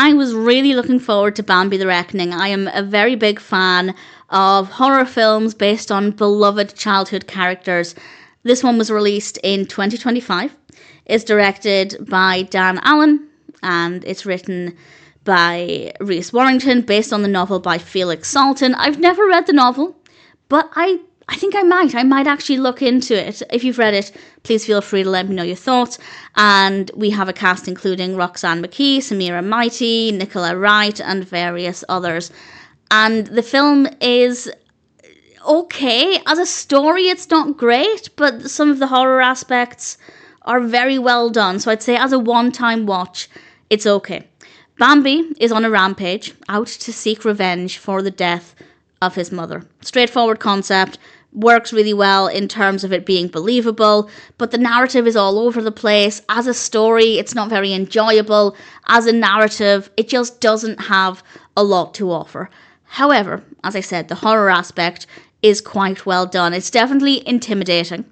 I was really looking forward to Bambi the Reckoning. I am a very big fan of horror films based on beloved childhood characters. This one was released in 2025. It's directed by Dan Allen and it's written by Rhys Warrington based on the novel by Felix Salten. I've never read the novel, but I think I might. I might actually look into it. If you've read it, please feel free to let me know your thoughts. And we have a cast including Roxanne McKee, Samira Mighty, Nicola Wright, and various others. And the film is okay. As a story, it's not great, but some of the horror aspects are very well done. So I'd say as a one-time watch, it's okay. Bambi is on a rampage, out to seek revenge for the death of his mother. Straightforward concept, works really well in terms of it being believable, but the narrative is all over the place. As a story, it's not very enjoyable. As a narrative, it just doesn't have a lot to offer. However, as I said, the horror aspect is quite well done. It's definitely intimidating.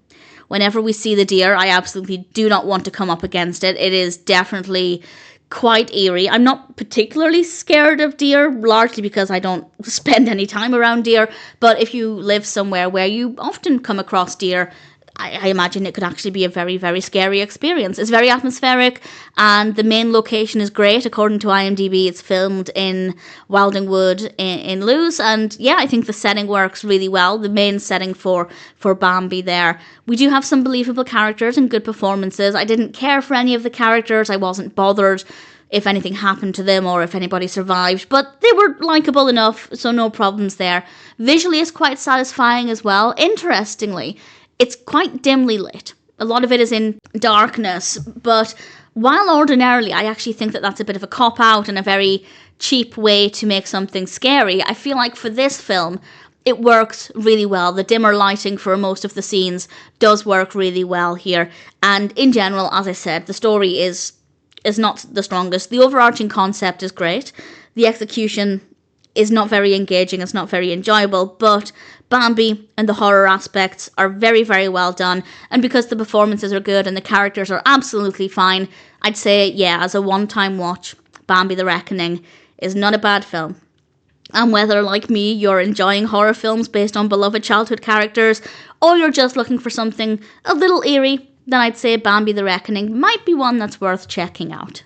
Whenever we see the deer, I absolutely do not want to come up against it. It is definitely quite eerie. I'm not particularly scared of deer, largely because I don't spend any time around deer, but if you live somewhere where you often come across deer, I imagine it could actually be a very, very scary experience. It's very atmospheric, and the main location is great. According to IMDb, it's filmed in Wilding Wood in Lewes, and yeah, I think the setting works really well. The main setting for Bambi there. We do have some believable characters and good performances. I didn't care for any of the characters. I wasn't bothered if anything happened to them or if anybody survived, but they were likeable enough, so no problems there. Visually, it's quite satisfying as well. Interestingly, it's quite dimly lit. A lot of it is in darkness, but while ordinarily I actually think that that's a bit of a cop-out and a very cheap way to make something scary, I feel like for this film, it works really well. The dimmer lighting for most of the scenes does work really well here. And in general, as I said, the story is not the strongest. The overarching concept is great. The execution is not very engaging, it's not very enjoyable, but Bambi and the horror aspects are very, very well done, and because the performances are good and the characters are absolutely fine, I'd say, yeah, as a one-time watch, Bambi the Reckoning is not a bad film. And whether, like me, you're enjoying horror films based on beloved childhood characters, or you're just looking for something a little eerie, then I'd say Bambi the Reckoning might be one that's worth checking out.